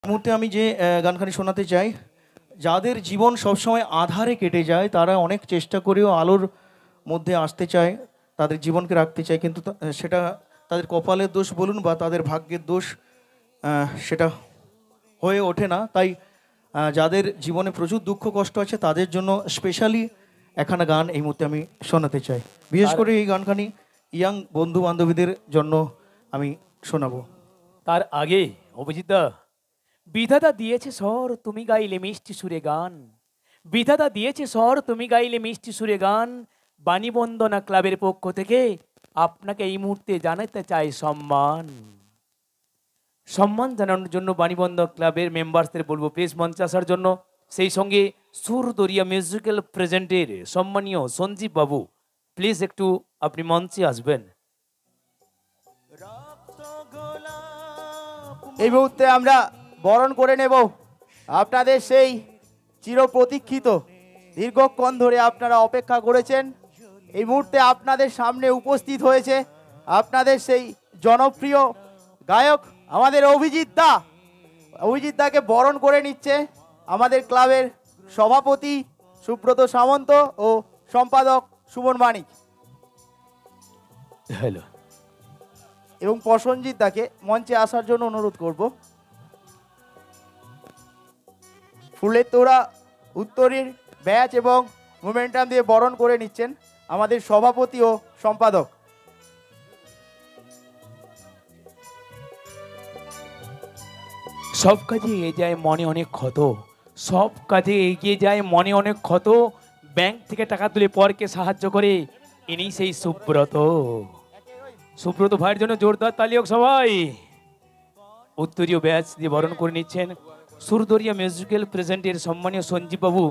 মুহূর্তে আমি যে গানখানি শোনাতে চাই, যাদের জীবন সবসময় আঁধারে কেটে যায় তারা অনেক চেষ্টা করেও আলোর মধ্যে আসতে চায়, তাদের জীবনকে রাখতে চায়, কিন্তু সেটা তাদের কপালের দোষ বলুন বা তাদের ভাগ্যের দোষ, সেটা হয়ে ওঠে না। তাই যাদের জীবনে প্রচুর দুঃখ কষ্ট আছে তাদের জন্য স্পেশালি একখানা গান এই মুহূর্তে আমি শোনাতে চাই। বিশেষ করে এই গানখানি ইয়াং বন্ধু বান্ধবীদের জন্য আমি শোনাবো। তার আগে অভিজিৎদা, বিধাতা দিয়েছে স্বর তুমি গাইলে মিষ্টি সুরে গান, বিধাতা দিয়েছে স্বর তুমি গাইলে মিষ্টি সুরে গান, বাণীবন্দনা ক্লাবের পক্ষ থেকে আপনাকে এই মুহূর্তে জানাতে চাই সম্মান। সম্মান জানানোর জন্য বাণীবন্দনা ক্লাবের মেম্বারসদের বলবো প্রেস মঞ্চে আসার জন্য। সেই সঙ্গে সুর দরিয়া মিউজিক্যাল প্রেজেন্টের সম্মানীয় সঞ্জীব বাবু, প্লিজ একটু আপনি মঞ্চে আসবেন। এই মুহূর্তে আমরা বরণ করে নেব আপনাদের সেই চিরপ্রতীক্ষিত, দীর্ঘক্ষণ ধরে আপনারা অপেক্ষা করেছেন। এই মুহূর্তে আপনাদের সামনে উপস্থিত হয়েছে আপনাদের সেই জনপ্রিয় গায়ক আমাদের অভিজিৎ দা। অভিজিৎ দাকে বরণ করে নিচ্ছে আমাদের ক্লাবের সভাপতি সুব্রত সামন্ত ও সম্পাদক সুমন মানিক হ্যালো, এবং প্রসঞ্জিৎ দাকে মঞ্চে আসার জন্য অনুরোধ করব। ফুলের তোড়া উত্তরীর ব্যাচ এবং মোমেন্টাম দিয়ে বরণ করে নিচ্ছেন আমাদের সভাপতি ও সম্পাদক। সব কাজে এগিয়ে যায় মনে অনেক ক্ষত, সব কাজে এগিয়ে যায় মনে অনেক ক্ষত, ব্যাংক থেকে টাকা তুলে পরকে সাহায্য করে, ইনি সেই সুব্রত। সুব্রত ভাইয়ের জন্য জোরদার তালি হোক সবাই। উত্তরীয় ব্যাচ দিয়ে বরণ করে নিচ্ছেন সুরদরিয়া মিউজিক্যাল প্রেজেন্টের সম্মানীয় সঞ্জীব বাবু।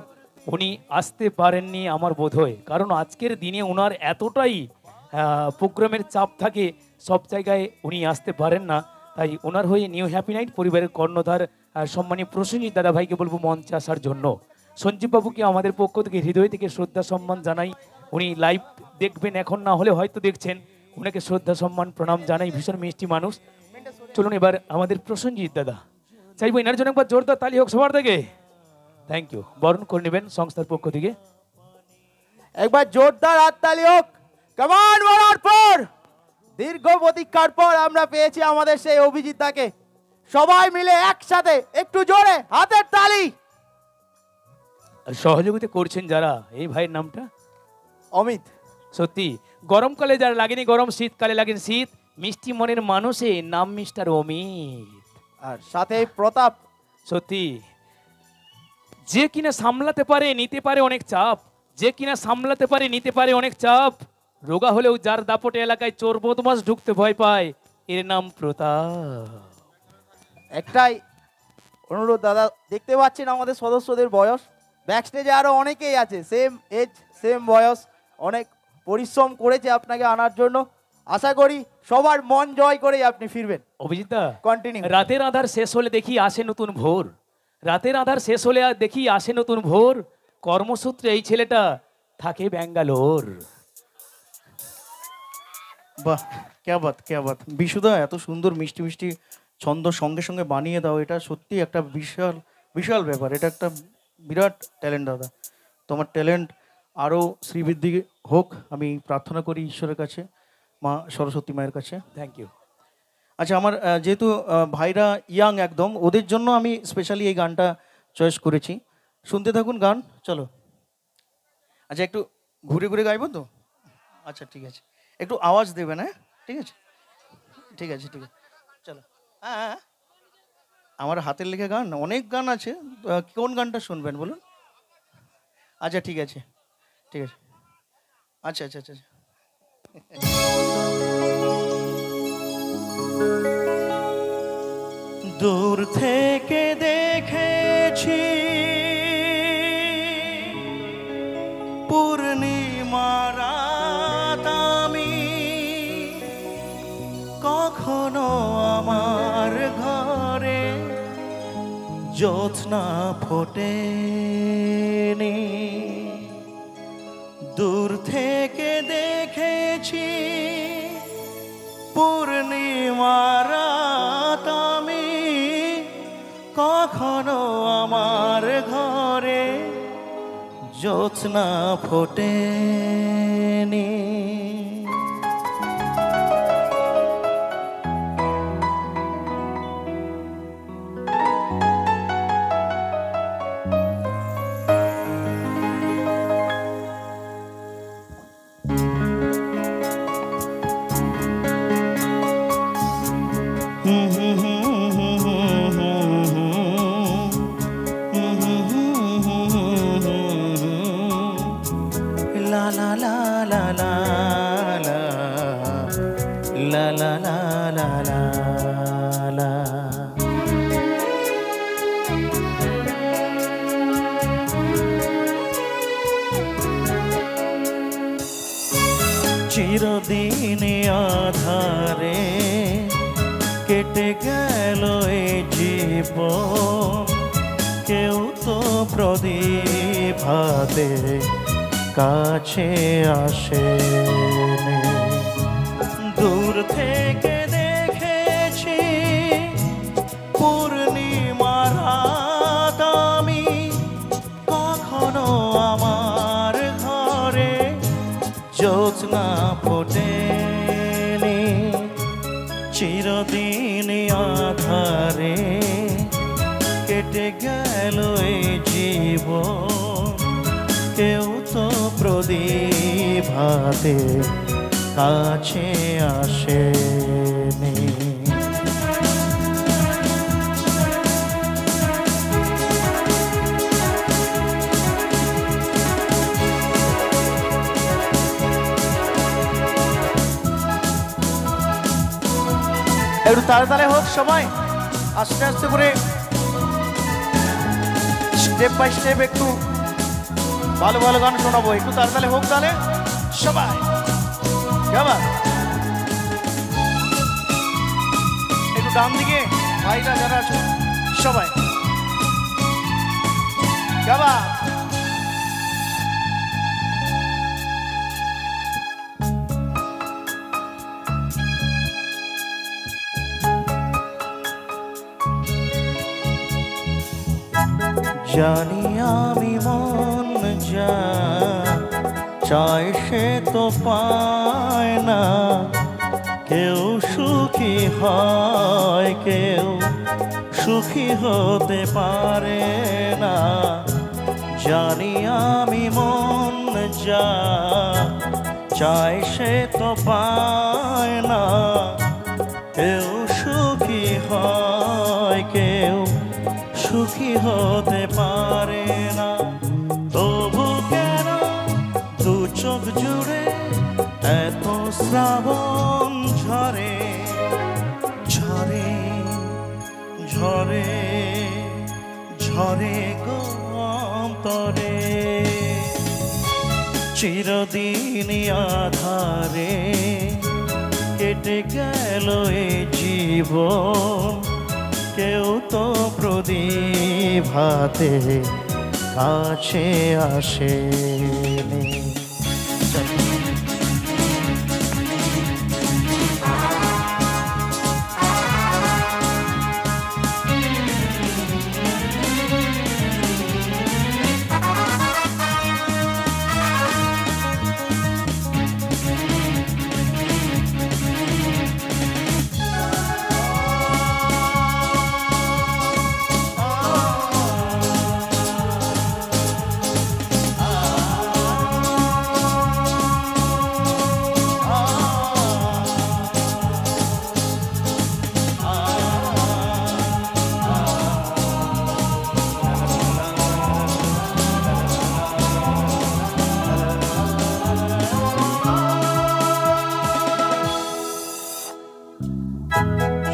উনি আসতে পারেননি আমার বোধ হয়, কারণ আজকের দিনে ওনার এতটাই প্রোগ্রামের চাপ থাকে, সব জায়গায় উনি আসতে পারেন না। তাই ওনার হয়ে নিউ হ্যাপি নাইট পরিবারের কর্ণধার সম্মানীয় প্রসেনজিৎ দাদা ভাইকে বলবো মঞ্চে আসার জন্য। সঞ্জীব বাবুকে আমাদের পক্ষ থেকে হৃদয় থেকে শ্রদ্ধা সম্মান জানাই। উনি লাইভ দেখবেন, এখন না হলে হয়তো দেখছেন, ওনাকে শ্রদ্ধা সম্মান প্রণাম জানাই। ভীষণ মিষ্টি মানুষ। চলুন এবার আমাদের প্রসেনজিৎ দাদা, চাইবো এনার জন্য একবার জোরদার তালি হোক সবার থেকে। Thank you. বরণ করে নেবেন সংস্থার পক্ষ থেকে। একবার জোরদার হাততালি হোক। কামান বলার পর দীর্ঘ প্রতীক্ষার পর আমরা পেয়েছি আমাদের সেই অভিজিৎ দাকে। সবাই মিলে একসাথে একটু জোরে হাতের তালি। সহযোগিতা করছেন যারা, এই ভাইয়ের নামটা অমিত। সত্যি গরমকালে যারা লাগেনি গরম, শীতকালে লাগেন শীত, মিষ্টি মনের মানুষে নাম মিস্টার অমিত। আর সাথে প্রতাপ। সত্যি যে কিনা সামলাতে পারে নিতে পারে অনেক চাপ, যে কিনা সামলাতে পারে নিতে পারে অনেক চাপ, রোগা হলেও যার দাপটে এলাকায় চোর বদমাস ঢুকতে ভয় পায়, এর নাম প্রতাপ। একটাই অনুরোধ দাদা, দেখতে পাচ্ছেন আমাদের সদস্যদের বয়স, ব্যাকস্টেজে আরো অনেকেই আছে সেম এজ সেম বয়স, অনেক পরিশ্রম করেছে আপনাকে আনার জন্য। আশা করি সবার মন জয় করেই আপনি ফিরবেন। অভিজিৎদা, কন্টিনিউ। রাতের আধার শেষ হলে দেখি আসে নতুন ভোর, রাতের আধার শেষ হলে আর দেখি আসে নতুন ভোর, কর্মসূত্রে এই ছেলেটা থাকে ব্যাঙ্গালোর। বাহ, ক্যা বাত ক্যা বাত। বিশুদা, এত সুন্দর মিষ্টি মিষ্টি ছন্দ সঙ্গে সঙ্গে বানিয়ে দাও, এটা সত্যি একটা বিশাল বিশাল ব্যাপার। এটা একটা বিরাট ট্যালেন্ট দাদা। তোমার ট্যালেন্ট আরও শ্রীবৃদ্ধি হোক আমি প্রার্থনা করি ঈশ্বরের কাছে, মা সরস্বতী মায়ের কাছে। Thank you. আচ্ছা, আমার যেহেতু ভাইরা ইয়াং একদম, ওদের জন্য আমি স্পেশালি এই গানটা চয়েস করেছি। শুনতে থাকুন গান। চলো। আচ্ছা, একটু ঘুরে ঘুরে গাইবো তো? আচ্ছা ঠিক আছে, একটু আওয়াজ দেবেন। হ্যাঁ ঠিক আছে ঠিক আছে ঠিক আছে। চলো। হ্যাঁ হ্যাঁ, আমার হাতের লেখা গান অনেক গান আছে, কোন গানটা শুনবেন বলুন? আচ্ছা ঠিক আছে ঠিক আছে। আচ্ছা আচ্ছা আচ্ছা। দূর থেকে দেখেছি পূর্ণিমা রাত আমি, কখনো আমার ঘরে জ্যোৎস্না ফোটেনি। দূর থেকে দেখেছি পূর্ণিমা রাত আমি, কখনো আমার ঘরে জ্যোৎস্না ফোটেনি। La la la la la la la la la la la la চিরদিনে আধারে কেটে গেল এই জীবন, কেউ তো প্রদীপ হাতে কাছে আসেনি। দূর থেকে দেখেছি পূর্ণিমার রাত আমি, কখনো আমার ঘরে জ্যোৎস্না ফোটেনি। চিরদিন আধারে কেটে গেল এই জীবন, কেউ তো প্রদীপ হাতে কাছে আসেনি। একটু তালে তালে হোক সবাই, আস্তে আস্তে করে স্টেপ বাই স্টেপ একটু ভালো ভালো গান শোনাবো। একটু তালে তালে হোক তাহলে সবাই। কেমন একটু ডান দিকে ভাইরা যারা আছো সবাই কেমন। জানি আমি মন যা চাই সে তো পায় না, কেউ সুখী হয় কেউ সুখী হতে পারে না। জানি আমি মন যা চাই সে তো পায় না, কেউ সুখী হয় কেউ সুখী হতে পারে না। তবু কেন দু চোখ জুড়ে এত শ্রাবণ ঝরে ঝরে ঝরে ঝরে গো অন্তরে। চিরদিন আধারে কেটে গেল এই জীবন, কেউ তো প্রদীপ হাতে কাছে আসেনি।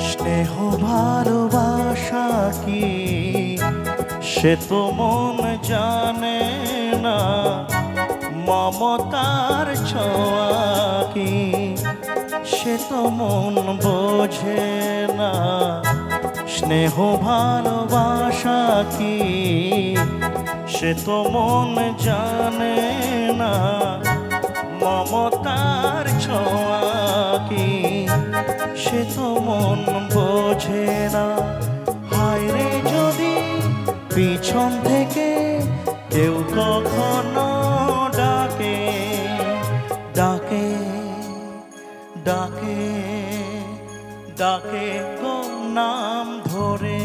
স্নেহ ভালোবাসা কি সে তো মন জানে না, মমতার ছোঁয়া কি সে তো মন বোঝে না। স্নেহ ভালোবাসা কি সে তো মন জানে না, মমতার ছোঁয়া কি সে তো মন বোঝে না। হায় রে যদি পিছন থেকে কেউ কখনো ডাকে ডাকে ডাকে ডাকে গো নাম ধরে,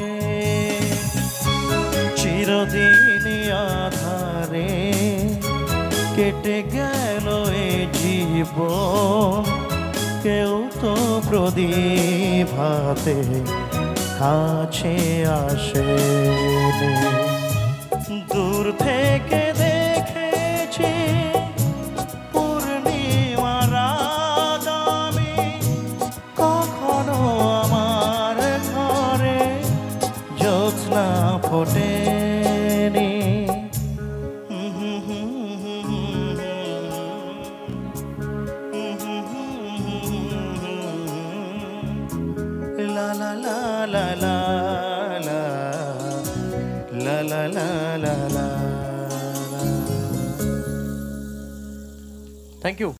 চিরদিন আধারে কেটে গেল এ জীবন, কেউ তো প্রদীপ হাতে কাছে আসে। দূর থেকে দেখেছি পূর্ণিমার রাত আমি, কখনো আমার ঘরে জ্যোৎস্না ফোটেনি। La la la la la la la la la la la. Thank you.